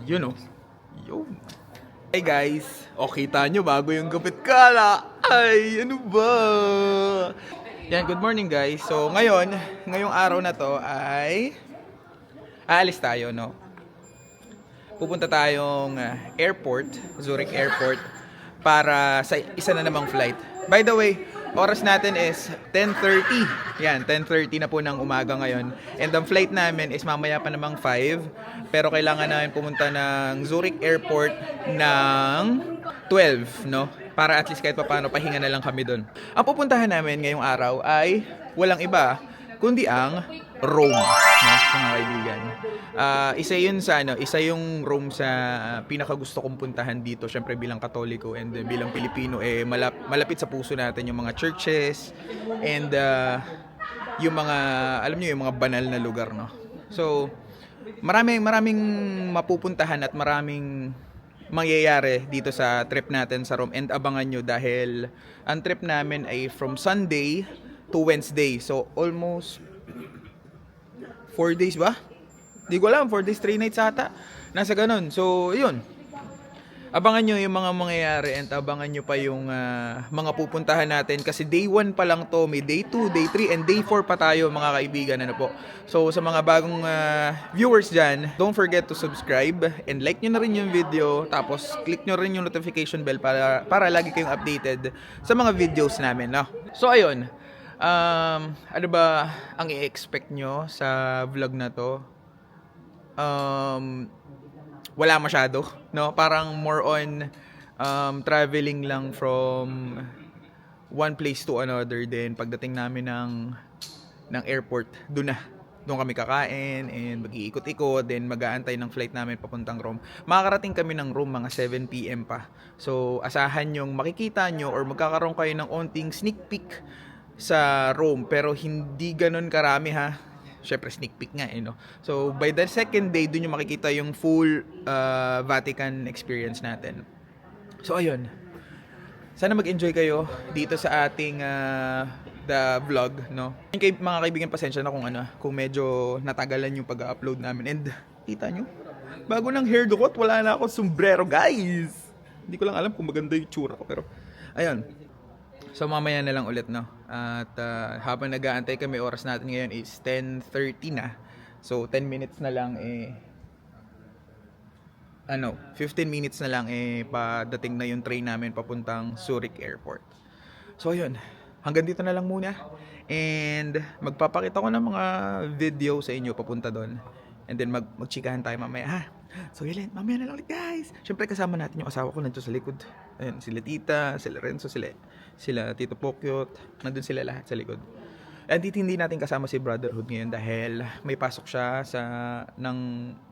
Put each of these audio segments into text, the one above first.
You know. Yun. Hey guys, o kita nyo bago yung gupit kala. Ay, ano ba? Yan, good morning guys. So ngayong araw na to ay aalis tayo, no? Pupunta tayong airport, Zurich Airport para sa isa na namang flight. By the way, oras natin is 10:30. Yan, 10:30 na po ng umaga ngayon. And ang flight namin is mamaya pa namang 5. Pero kailangan namin pumunta ng Zurich Airport ng 12, no? Para at least kahit paano pahinga na lang kami doon. Ang pupuntahan namin ngayong araw ay walang iba kundi ang Rome, no, mga kaibigan. Isa yung Rome sa pinakagusto kong puntahan dito, syempre bilang Katoliko and bilang Pilipino malapit sa puso natin yung mga churches and yung mga yung mga banal na lugar, no. So, maraming mapupuntahan at maraming mangyayari dito sa trip natin sa Rome and abangan nyo dahil ang trip namin ay from Sunday to Wednesday. So, almost 4 days ba? Di ko alam, 4 days, 3 nights ata. Nasa ganun. So, yun. Abangan nyo yung mga mangyayari and abangan nyo pa yung mga pupuntahan natin kasi day 1 pa lang to, may day 2, day 3, and day 4 pa tayo mga kaibigan. Ano po? So, sa mga bagong viewers dyan, don't forget to subscribe and like nyo na rin yung video. Tapos, click nyo rin yung notification bell para lagi kayong updated sa mga videos namin. No? So, ayun. Ano ba ang i-expect nyo sa vlog na to? Wala masyado, no? Parang more on traveling lang from one place to another. Then pagdating namin ng airport, doon kami kakain and mag-iikot-ikot, then mag-aantay ng flight namin papuntang Rome. Makakarating kami ng Rome mga 7 PM pa. So asahan yung makikita nyo or magkakaroon kayo ng onting sneak peek sa Rome, pero hindi ganun karami ha. Syempre sneak peek nga no. So by the second day doon yung makikita yung full Vatican experience natin. So ayun. Sana mag-enjoy kayo dito sa ating the vlog, no. Mga kaibigan, pasensya na kung medyo natagalan yung pag-upload namin and kita nyo, bago ng haircut wala na akong sombrero, guys. Hindi ko lang alam kung maganda yung tsura ko, pero ayun. So mamaya na lang ulit, no. At habang nag-aantay kami, oras natin ngayon is 10:30 na. So 10 minutes na lang 15 minutes na lang padating na yung train namin papuntang Zurich Airport. So ayun, hanggang dito na lang muna. And magpapakita ko ng mga video sa inyo papunta doon. And then magchikahan tayo mamaya, ha. So yun, mamaya na lang ulit, guys. Syempre kasama natin yung asawa ko nandito sa likod. Ayun, sila tita, sila Renzo, sila Tito Pokyot, nandun sila lahat sa likod. And hindi natin kasama si Brotherhood ngayon dahil may pasok siya ng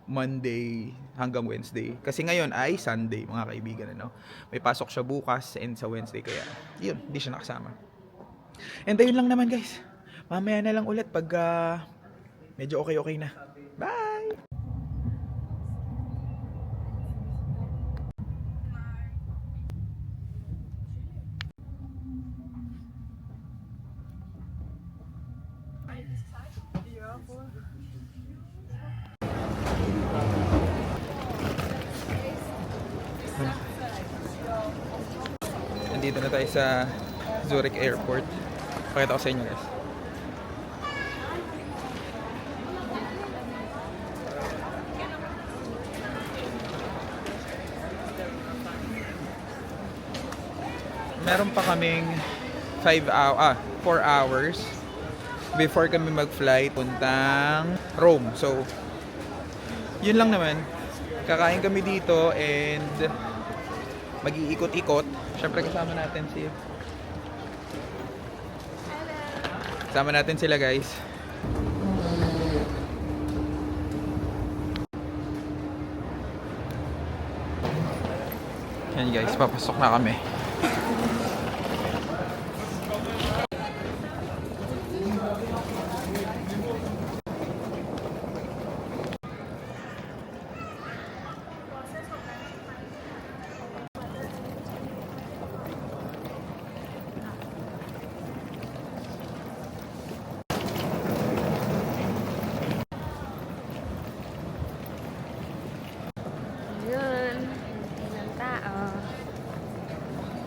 Monday hanggang Wednesday. Kasi ngayon ay Sunday, mga kaibigan, ano. May pasok siya bukas and sa Wednesday, kaya yun, hindi siya nakasama. And ayun lang naman, guys. Mamaya na lang ulit pag medyo okay na. Bye! Nandito na tayo sa Zurich Airport. Pakita ko sa inyo, guys. Meron pa kaming 4 hours before kami mag-flight puntang Rome. So, yun lang naman. Kakain kami dito and mag-iikot-ikot. Siyempre kasama natin sila, guys. Yan, guys, papasok na kami.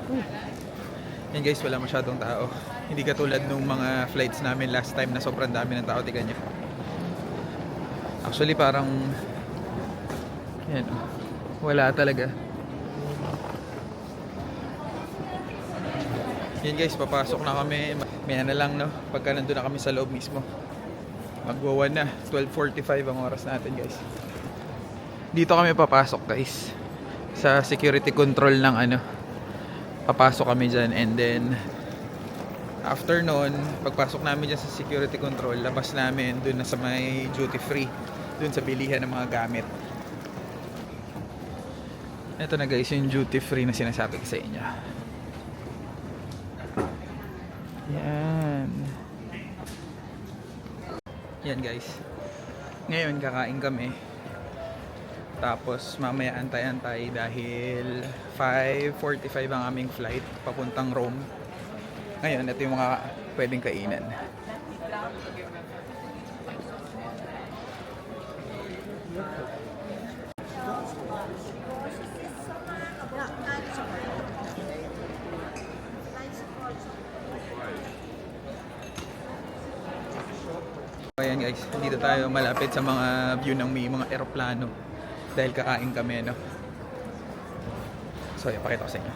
Yan guys, wala masyadong tao. Hindi katulad nung mga flights namin last time na sobrang dami ng tao. Tignan nyo. Actually parang yan, wala talaga. Yan guys, papasok na kami. Maya na lang, no? Pagka nandun na kami sa loob mismo. Magwawan na. 12:45 ang oras natin guys. Dito kami papasok guys. Sa security control ng ano. Papasok kami dyan, and then after nun, pagpasok namin dyan sa security control, labas namin dun na sa may duty free, dun sa bilihan ng mga gamit. Ito na guys, yung duty free na sinasabi ko sa inyo. Yan. Yan guys. Ngayon kakain kami. Tapos mamaya antay-antay dahil 5:45 ang aming flight papuntang Rome. Ngayon, ito yung mga pwedeng kainan. Ayan guys, dito tayo malapit sa mga view ng may mga eroplano. Dahil kakain kami, no? So, ipakita ko sa inyo.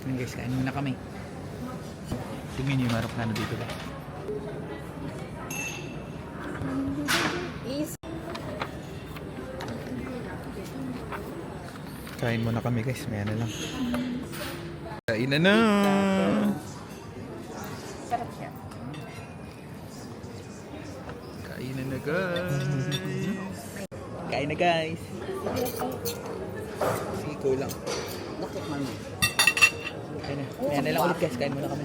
Ayan guys, kain muna kami. Tingnan nyo yung aeroplano dito ba? Kain muna kami guys, maya na lang. Kain na na! Sarap siya. Kain na na guys! Kain na guys! Sige, go lang. Kain na. Maya na lang ulit guys, kain muna kami.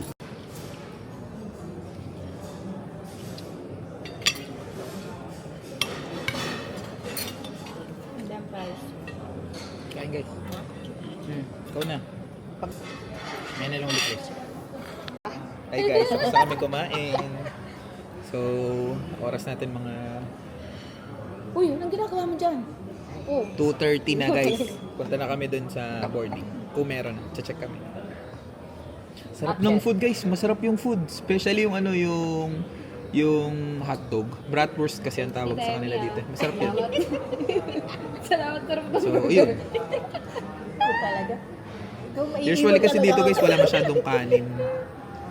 Madam price. Kain guys. Ikaw na. Maya na lang ulit guys. Hi guys, gusto kami kumain. So, oras natin mga Uy, anong ginagawa mo dyan? Oh. 2:30 na guys. Punta na kami dun sa boarding. Kung meron, check kami. Sarap ng food guys, masarap yung food. Especially yung ano, yung hotdog. Bratwurst kasi ang tawag sa kanila dito. Masarap yun. Salamat, sarap na. So, yun. Ito talaga. Usually kasi dito guys, wala masyadong kanin.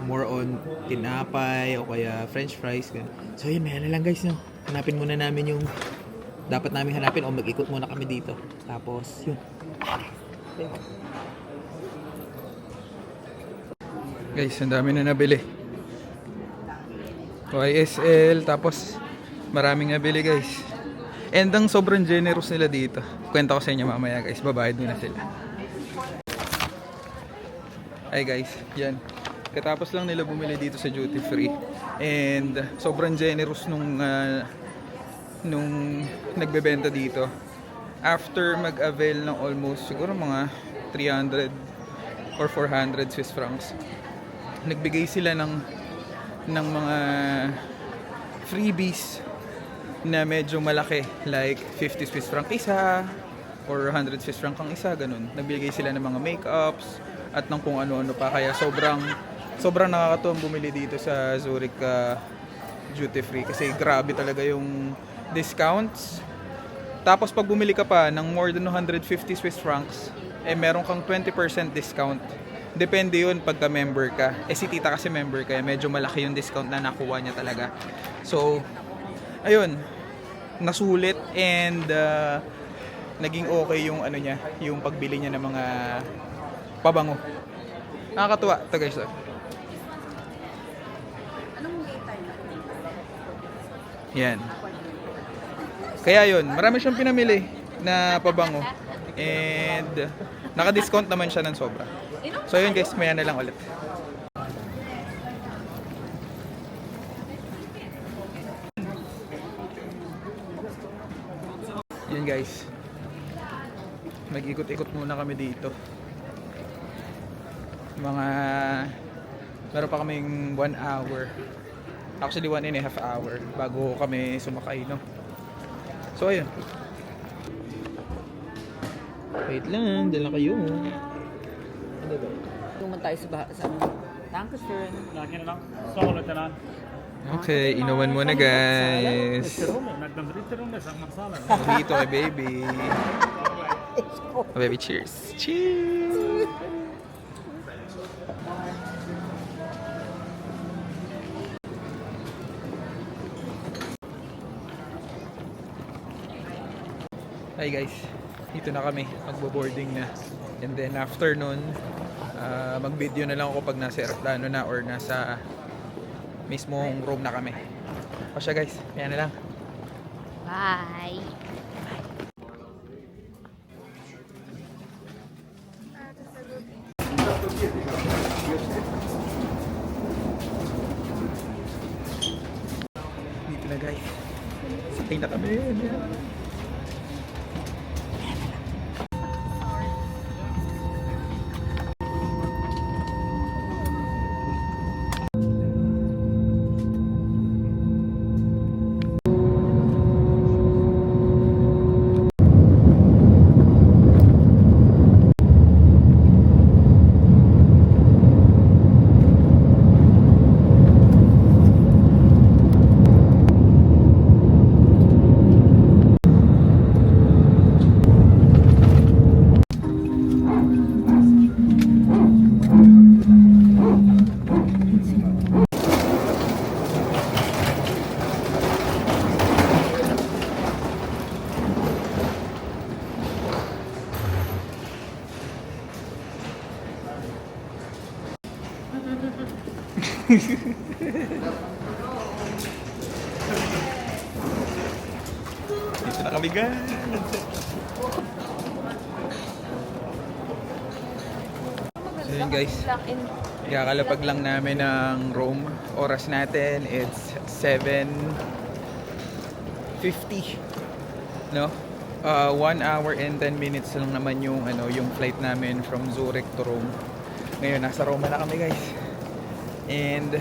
More on tinapay o kaya french fries. Ganun. So yun, maya na lang guys. No? Hanapin muna namin yung dapat namin hanapin o mag-ikot muna kami dito. Tapos yun. Guys, ang dami na nabili. YSL, tapos maraming nabili guys. And ang sobrang generous nila dito. Kwenta ko sa inyo mamaya guys, babayad muna sila. Hi guys, yan. Katapos lang nila bumili dito sa duty free. And sobrang generous nung nagbebenta dito. After mag-avail ng almost siguro mga 300 or 400 Swiss francs, nagbigay sila ng mga freebies na medyo malaki, like 50 Swiss franc isa or 100 Swiss franc ang isa, ganun. Nagbigay sila ng mga makeups at ng kung ano-ano pa, kaya sobrang nakakatuwang bumili dito sa Zurich duty free kasi grabe talaga yung discounts. Tapos pag bumili ka pa ng more than 150 Swiss francs, meron kang 20% discount. Depende yun pagka member ka. Si tita kasi member kaya medyo malaki yung discount na nakuha niya talaga. So, ayun, nasulit and naging okay yung ano niya, yung pagbili niya ng mga pabango. Nakakatuwa ito guys. Yan. Kaya yun, marami siyang pinamili na pabango. And naka-discount naman siya ng sobra. So yun guys, maya na lang ulit. Yun guys. Mag-ikot-ikot muna kami dito. Meron pa kaming 1 hour. Actually 1.5 hour bago kami sumakay, no? So, ayun. Wait lang, dala kayo. Tuman tayo sa ano. Dankeschön. Danke lang. So, Lieutenant. Okay, inuman muna guys. Met de dritte ronde zeg maar zalen. Dito kay baby. Baby, cheers. Cheers! Hi guys, dito na kami, magbo-boarding na. And then after nun, mag-video na lang ako pag nasa aeroplano na or nasa mismong room na kami. O siya guys, kaya na lang. Bye. Dito na guys. Sakay na kami. Dito na kami guys. So yun guys, kakalapag lang namin ng Rome. Oras natin, it's 7:50. No? 1 hour and 10 minutes lang naman yung yung flight namin from Zurich to Rome. Ngayon nasa Roma na kami guys. And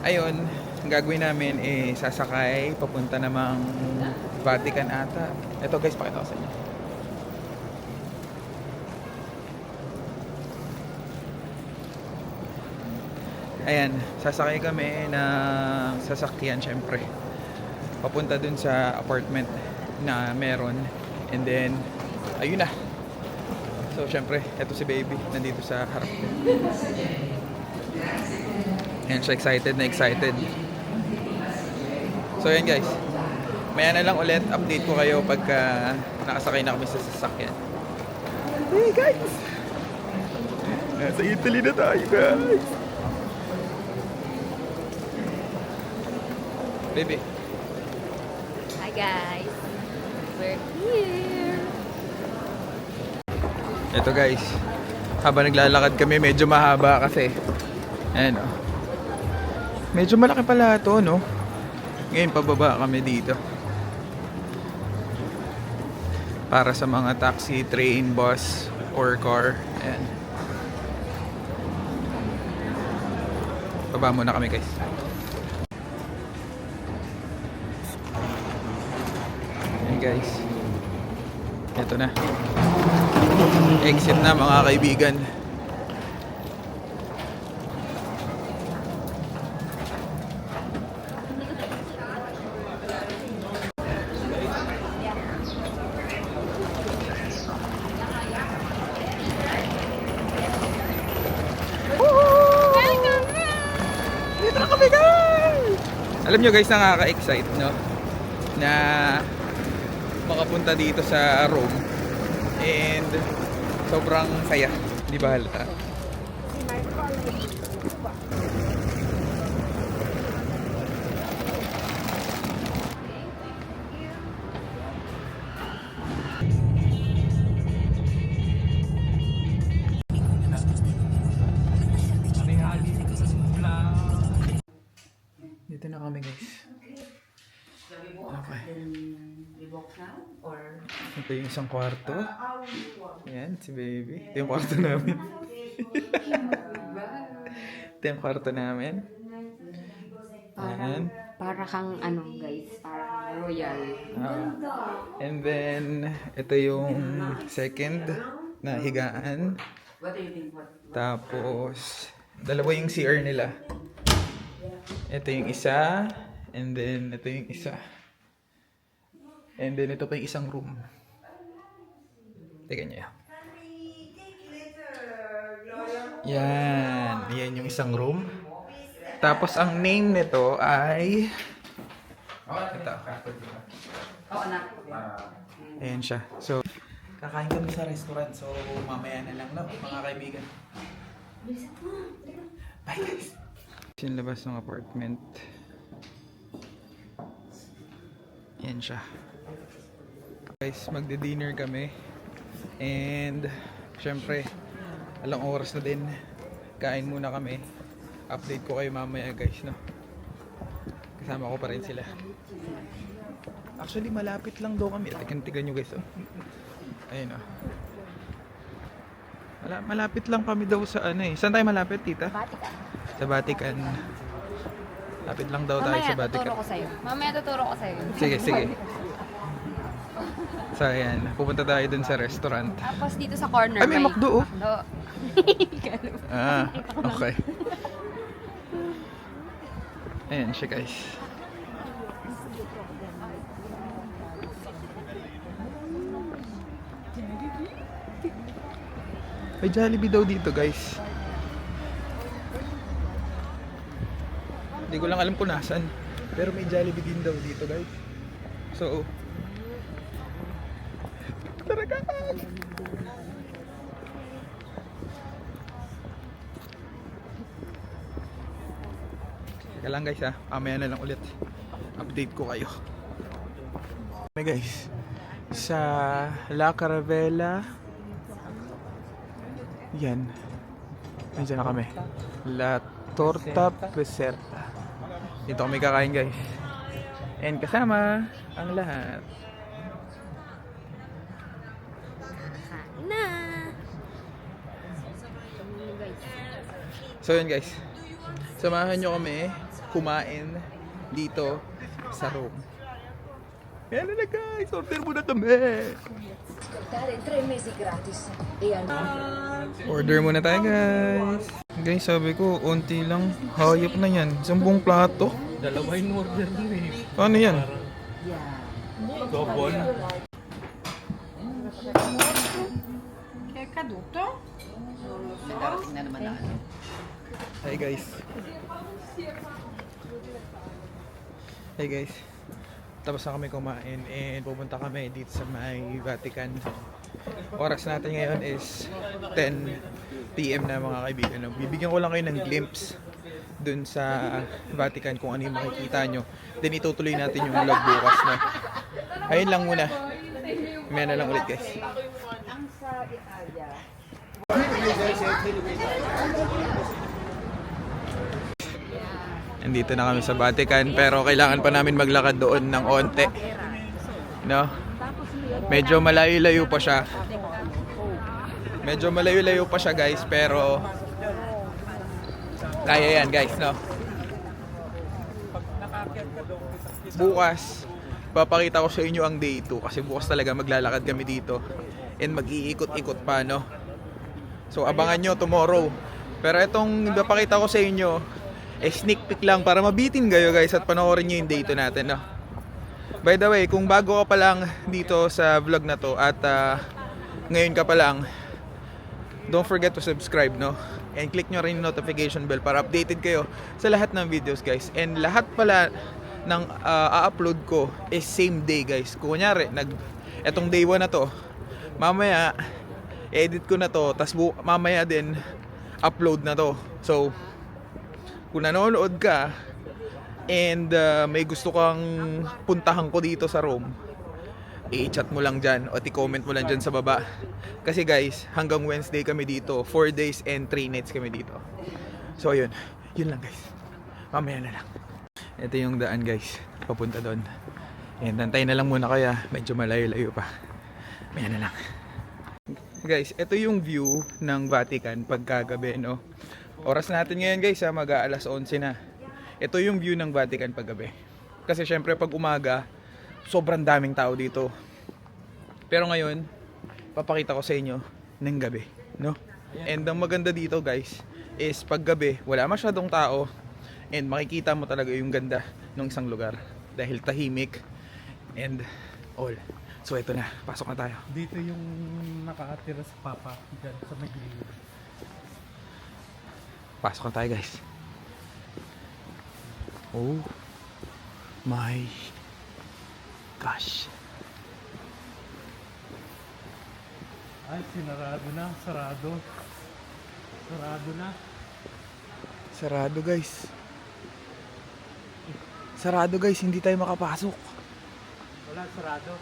ayun, ang gagawin namin sasakay papunta namang Vatican ata. Ito guys, pakita ko sa inyo. Ayan, sasakay kami ng sasakyan syempre. Papunta dun sa apartment na meron. And then, ayun na. So syempre, eto si baby, nandito sa harap ko. Ayan siya, excited na excited. So ayan guys, maya na lang ulit, update ko kayo pagka nakasakay na kami sa sasakyan. Hey guys! Nasa Italy na tayo guys! Baby. Hi guys. We're here. Ito guys, habang naglalakad kami, medyo mahaba kasi. Ayan o. Medyo malaki pala ito, no? Ngayon, pababa kami dito. Para sa mga taxi, train, bus, or car. Ayan. Baba muna kami guys. Ayan guys. Ito na. Exit na mga kaibigan. Dito na kami guys! Alam nyo guys, nakaka-excite, no? Na makapunta dito sa Rome. And sobrang saya. Di ba halata? Dito na kami guys. Okay. Ito yung isang kwarto. Ayan, si baby. Ito yung kwarto namin. Ito yung kwarto namin. Ayan. Para kang ano guys, para kang royal. And then, ito yung second na higaan. Tapos, dalawa yung CR nila. Ito yung isa. And then, ito yung isa. And then, ito pa yung isang room. Teka niya. Yan. Yan yung isang room. Tapos, ang name nito ay... Ito. Ayan siya. So, kakain kami sa restaurant. So, mamaya na lang, no? Mga kaibigan. Bye, guys. Yung labas ng apartment. Ayan siya. Guys, magdi-dinner kami. And, syempre, alang oras na din. Kain muna kami. Update ko kayo mamaya, guys, no? Kasama ko pa rin sila. Actually, malapit lang daw kami. Tigan nyo, guys, oh. Ayun, oh. Malapit lang kami daw sa ano eh. Saan tayo malapit, tita? Vatican. Sa Vatican. Lapit lang daw tayo sa Vatican. Mamaya tuturo ko sa'yo. Sige, sige. So, ayan. Pupunta tayo dun sa restaurant. Tapos dito sa corner Ay, may McDo, oh. McDo. Ah, okay. Ayan siya, guys. May Jollibee daw dito, guys. Hindi ko lang alam kung nasan. Pero may Jollibee din daw dito, guys. So, tara, guys! Teka lang, guys, ha. Mamaya na lang ulit. Update ko kayo. Okay, guys. Sa La Caravella. Yan. Nandiyan na kami. La Torta Peserta. Dito kami kakain, guys. And kasama ang lahat. Na. So yun, guys. Samahan nyo kami kumain dito sa Rome. Yan na, guys. Order muna kami. 3 mesi gratis. Ayan. Order muna tayo, guys. Guys, sabi ko, unti lang. Hayop na yan. 10 plato. Dalawa yung order mo eh. Ano yan? Double. Kaya caduto? Darating na naman na ano. Hi, guys. Hey, guys. Tapos na kami kumain and pupunta kami dito sa may Vatican. Oras natin ngayon is 10 PM na, mga kaibigan. No? Bibigyan ko lang kayo ng glimpse dun sa Vatican kung ano yung makikita nyo. Then itutuloy natin yung vlog bukas. No? Ayun lang muna. Mamaya na lang ulit, guys. Nandito na kami sa Vatican pero kailangan pa namin maglakad doon ng onte. No? Medyo malayo-layo pa siya. Medyo malayo-layo pa siya, guys, pero kaya yan, guys, no? Bukas papakita ko sa inyo ang day 2 kasi bukas talaga maglalakad kami dito and mag-iikot-ikot pa, no? So abangan nyo tomorrow. Pero itong papakita ko sa inyo sneak peek lang para mabitin kayo, guys, at panoorin nyo yung day 2 natin, no? By the way, kung bago ka pa lang dito sa vlog na to at ngayon ka pa lang, don't forget to subscribe, no? And click nyo rin yung notification bell para updated kayo sa lahat ng videos, guys. And lahat pala ng a-upload ko is same day, guys. Kung kunyari, etong day 1 na to, mamaya edit ko na to, tas mamaya din upload na to. So kung nanonood ka and may gusto kang puntahan ko dito sa Rome, i-chat mo lang dyan o i-comment mo lang dyan sa baba. Kasi, guys, hanggang Wednesday kami dito. 4 days and 3 nights kami dito. So yun lang, guys. Mamaya na lang. Ito yung daan, guys, papunta doon. And antayin na lang muna kaya medyo malayo-layo pa. Mamaya na lang. Guys, ito yung view ng Vatican pagkagabi, no? Oras natin ngayon, guys, mag-aalas 11 na. Ito yung view ng Vatican paggabi. Kasi syempre pag umaga, sobrang daming tao dito. Pero ngayon, papakita ko sa inyo ng gabi, no? And ang maganda dito guys, is pag gabi, wala masyadong tao. And makikita mo talaga yung ganda ng isang lugar. Dahil tahimik and all. So ito na, pasok na tayo. Dito yung nakaatira sa papa. Diyan sa may gilid. Pasok na tayo guys. Oh my gosh. Ay, sinarado na. Sarado. Sarado na. Sarado guys. Sarado guys, hindi tayo makapasok. Wala, sarado.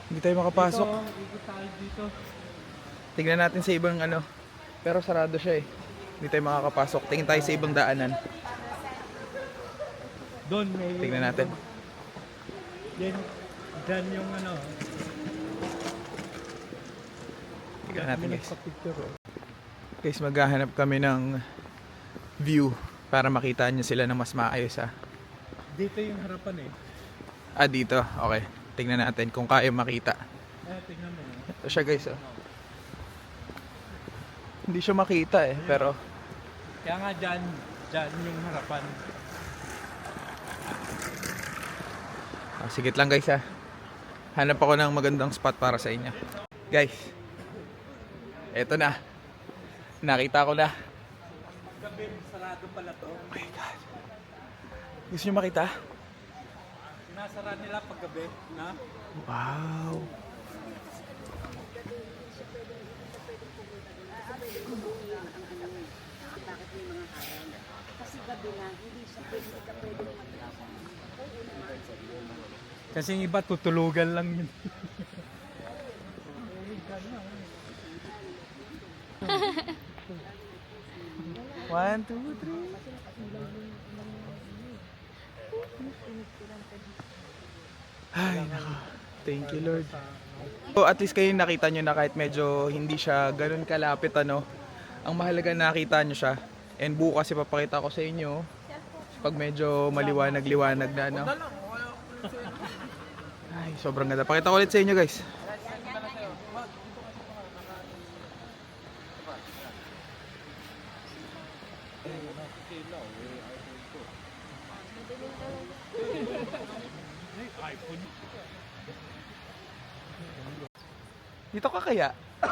Hindi tayo makapasok. Dito, ikot tayo dito. Tignan natin sa ibang ano. Pero sarado siya eh. Hindi tayo makakapasok. Tingin tayo sa ibang daanan. Doon may... Tignan natin. Diyan yung ano. Tignan natin guys. Nagpa-picture, oh. Guys, maghahanap kami ng view para makita niyo sila ng mas maayos ah. Dito yung harapan eh. Ah, dito. Okay. Tignan natin kung kaya makita. Tingnan mo. Ito siya guys oh. Hindi siya makita eh, pero Kaya nga dyan yung harapan. Sigit lang guys ha. Hanap ako ng magandang spot para sa inyo. Guys, eto na. Nakita ko na. Gabi, sarado pala to. Oh my God. Gusto nyo makita? Sinasara nila pag gabi, na? Wow. Kasi yung iba tutulugan lang yun. One, two, three. Ay, nako. Thank you, Lord. So, at least kayo nakita nyo na kahit medyo hindi siya ganun kalapit, ano. Ang mahalaga nakita nyo siya. And bukas ipapakita ko sa inyo pag medyo maliwanag-liwanag na, ano. Ay, sobrang ganda. Pakita ko ulit sa inyo, guys. Dito ka kaya? 95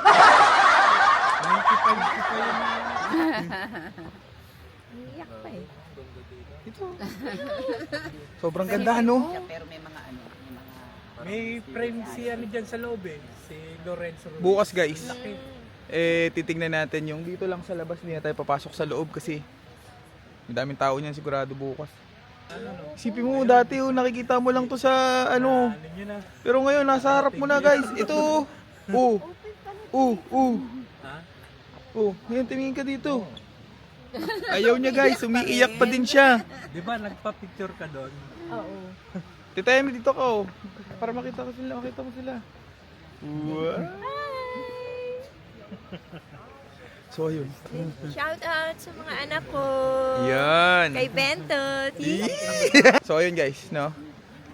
pa yun. Iyak pa eh. Dito. Sobrang ganda, no? Pero may mga ano, may mga May frame si ano dyan sa loob eh. Si Lorenzo Ruiz. Bukas, guys. Laki. Titignan natin yung dito lang sa labas. Hindi na tayo papasok sa loob kasi may daming tao niyan sigurado bukas. Isipin mo dati nakikita mo lang to sa ano. Ano yun ah? Pero ngayon nasa harap mo na, guys. Ito. Oh. Ha? Ngayon tumingin ka dito. Ayaw niya, guys. Umiiyak pa din siya. Di ba nagpa-picture ka doon? Oo. Titayami dito ka, oh. Para makita ko sila, makita mo sila. Wow. So, ayun. Shout out sa mga anak ko. Yan. Kay Bento. So, ayun, guys, no?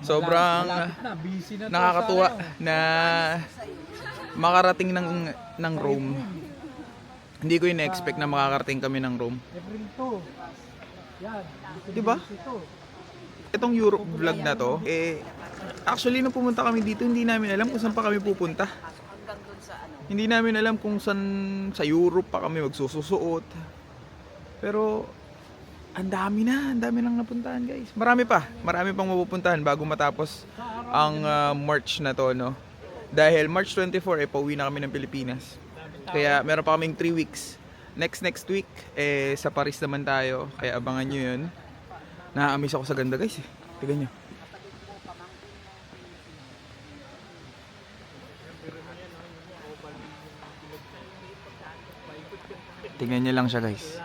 Sobrang Malapit na, busy na to nakakatuwa sa ano. na makarating ng Rome. Hindi ko in-expect na makakarating kami ng Rome. April 2. Yan. Diba? Itong Europe vlog na to, actually nung pumunta kami dito, hindi namin alam kung saan pa kami pupunta. Hindi namin alam kung saan sa Europe pa kami magsususuot. Pero ang dami nang napuntahan, guys. Marami pang mapupuntahan bago matapos ang March na to, no? Dahil March 24 pauwi na kami ng Pilipinas. Kaya meron pa kaming 3 weeks. Next week sa Paris naman tayo. Kaya abangan nyo yun. Na-amaze ako sa ganda, guys. Tignan nyo. Tingnan nyo lang siya, guys.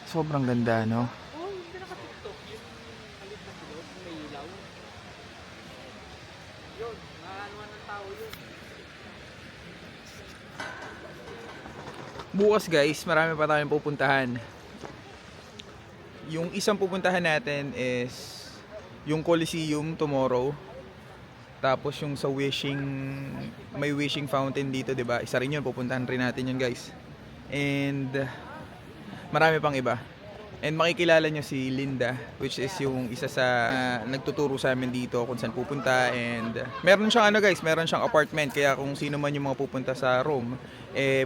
Sobrang ganda, no? bukas guys, marami pa tayong pupuntahan. Yung isang pupuntahan natin is yung Coliseum tomorrow. Tapos yung sa may wishing fountain dito, 'di ba? Isa rin 'yun, pupuntahan rin natin 'yun, guys. And marami pang iba. And makikilala nyo si Linda, which is yung isa sa nagtuturo sa amin dito kung saan pupunta. And meron siyang guys, meron siyang apartment. Kaya kung sino man yung mga pupunta sa Rome,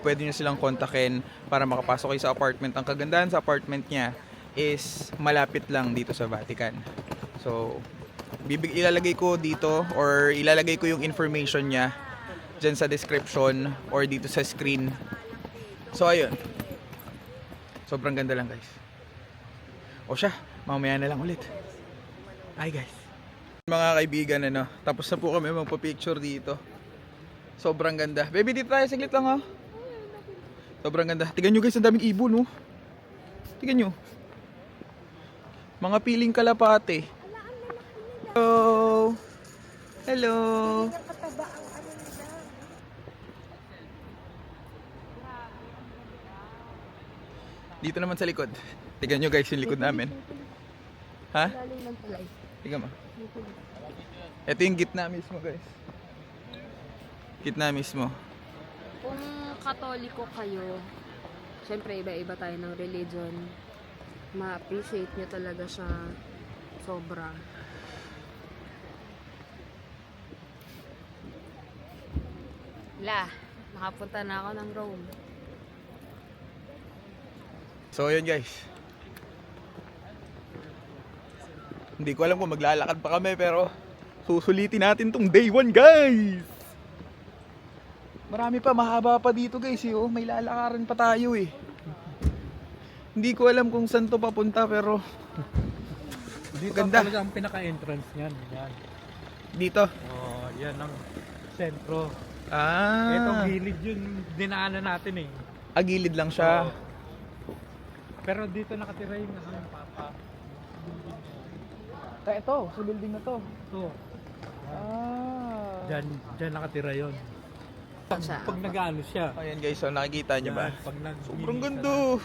pwede nyo silang kontakin para makapasok kayo sa apartment. Ang kagandahan sa apartment niya is malapit lang dito sa Vatican. So, ilalagay ko dito or ilalagay ko yung information niya dyan sa description or dito sa screen. So, ayun. Sobrang ganda lang, guys. O siya, mamaya na lang ulit. Hi guys. Mga kaibigan, tapos na po kami magpa-picture dito. Sobrang ganda. Baby, dito tayo, saglit lang ha. Sobrang ganda. Tignan nyo guys, ang daming ibon, oh. Tignan nyo. Mga piling kalapate. Hello. Hello. Dito naman sa likod. Tignan nyo guys yung likod namin. Ha? Tignan mo. Ito yung gitna mismo guys. Gitna mismo. Kung Katoliko kayo, syempre iba-iba tayo ng religion. Ma-appreciate nyo talaga siya sobra. Nakapunta na ako ng Rome. So yun guys. Hindi ko alam kung maglalakad pa kami pero susulitin natin tong day 1 guys. Marami pa, mahaba pa dito guys eh. Oh, may lalakaran pa tayo eh. Hindi ko alam kung saan to papunta pero Dito ganda. talaga ang pinaka-entrance niyan. Yan. Dito. Oh, yan ang sentro. Ah. Itong gilid yun, dinaanan natin eh. Gilid lang siya. Oo. Pero dito nakatira yung papa. Ito, sa building na to. Ito. Ah. Diyan nakatira yun. Pag nag-ano siya. Ayan guys, so nakikita nyo ba? Pag Sobrang ganda.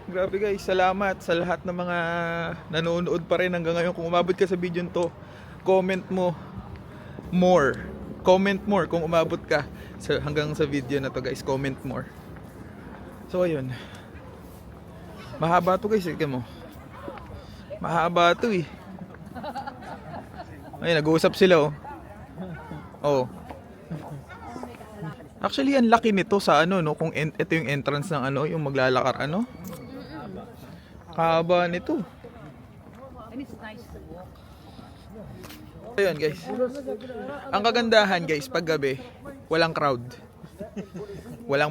Grabe guys, salamat sa lahat ng mga nanonood pa rin hanggang ngayon. Kung umabot ka sa video to, comment mo more. Comment more kung umabot ka hanggang sa video na to guys. Comment more. So ayun. Mahaba to guys, tignan mo. Mahaba to eh. Ayun, nag-uusap sila oh. Oh. Actually, ang laki nito sa no, kung ito yung entrance ng yung maglalakar Haba nito. Ayun guys. Ang kagandahan guys, pag gabi, walang crowd. Wala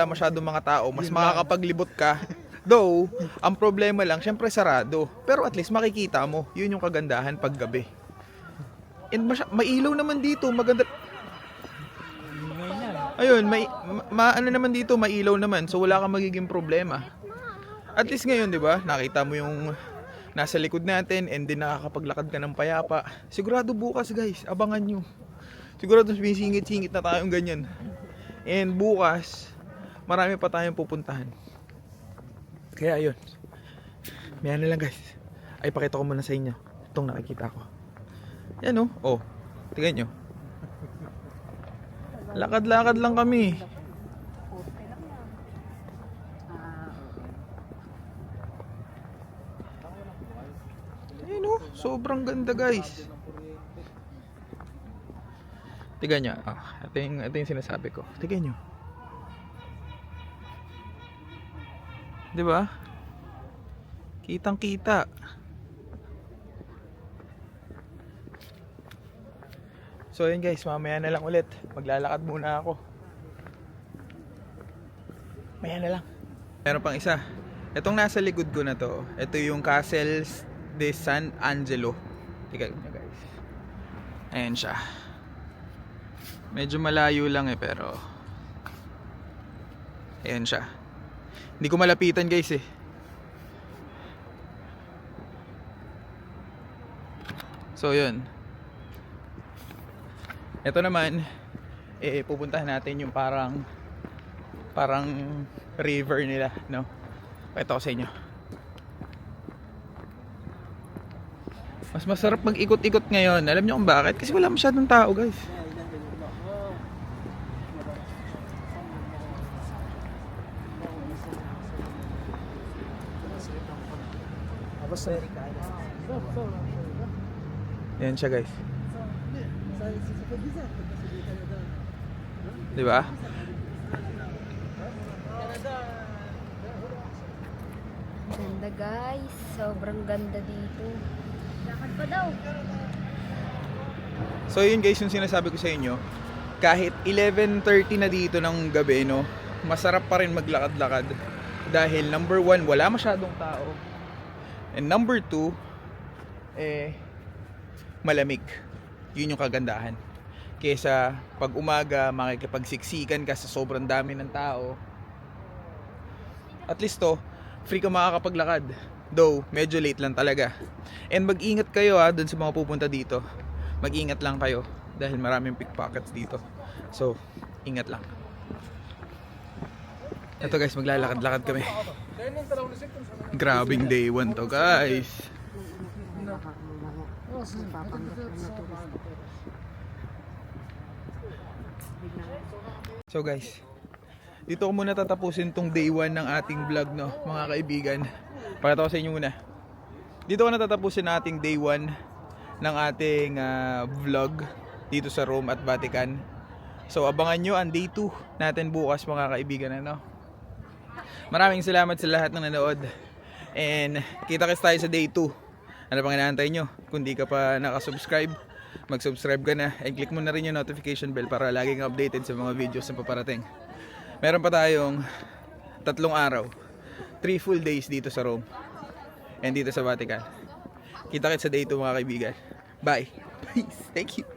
masyadong mga tao, mas makakapaglibot ka. Though, ang problema lang, syempre sarado. Pero at least makikita mo. Yun yung kagandahan pag gabi. And mailaw naman dito, maganda. Ayun, ano naman dito, mailaw naman. So wala kang magiging problema. At least ngayon, 'di ba? Nakita mo yung nasa likod natin and then nakakapaglakad ka ng payapa. Sigurado bukas, guys, abangan nyo. Sigurado sumisingit-singit na tayong ganyan. And bukas, marami pa tayong pupuntahan. Kaya ayun. Mayan na lang guys. Ay, pakita ko muna sa inyo itong nakikita ko. Yan oh. Oh, tingnan nyo. Lakad-lakad lang kami. Ayun oh, sobrang ganda guys. Tingnan nyo. Ito yung sinasabi ko. Tingnan nyo. Diba? Kitang-kita. So ayun guys, mamaya na lang ulit. Maglalakad muna ako. Mamaya na lang. Meron pang isa. Itong nasa likod ko na to, ito yung Castle de San Angelo. Tignan nyo guys. Ayan siya. Medyo malayo lang pero ayan siya. Hindi ko malapitan guys eh. So yun. Ito naman pupuntahan natin yung parang parang river nila, no? Pakita ko sa inyo. Mas masarap mag-ikot-ikot ngayon. Alam niyo kung bakit? Kasi wala masyadong tao, guys. Yan siya, guys. Di ba? Ganda guys. Sobrang ganda dito. Lakad pa daw. So yun guys, yung sinasabi ko sa inyo, kahit 11:30 na dito ng gabi, no, masarap pa rin maglakad-lakad. Dahil number 1, wala masyadong tao. And number 2, malamig. Yun yung kagandahan. Kesa pag umaga, makikipagsiksikan ka sa sobrang dami ng tao. At least to, free ka makakapaglakad. Though, medyo late lang talaga. And mag-ingat kayo dun sa mga pupunta dito. Mag-ingat lang kayo dahil maraming pickpockets dito. So, ingat lang. Ito guys, maglalakad-lakad kami. Grabing day 1 to guys. So guys, dito ko muna tatapusin tong day 1 ng ating vlog, no, mga kaibigan. Pakita ko sa inyo muna. Dito ko natatapusin ang ating day 1 ng ating vlog dito sa Rome at Vatican. So abangan nyo ang day 2 natin bukas, mga kaibigan, ano. Maraming salamat sa lahat ng nanood. And kita-kits tayo sa day 2. Ano pang inaantay nyo? Kung di ka pa nakasubscribe, mag-subscribe ka na. And click mo na rin yung notification bell para laging updated sa mga videos na paparating. Meron pa tayong 3 araw, 3 full days dito sa Rome and dito sa Vatican. Kita-kits sa day 2, mga kaibigan. Bye. Peace. Thank you.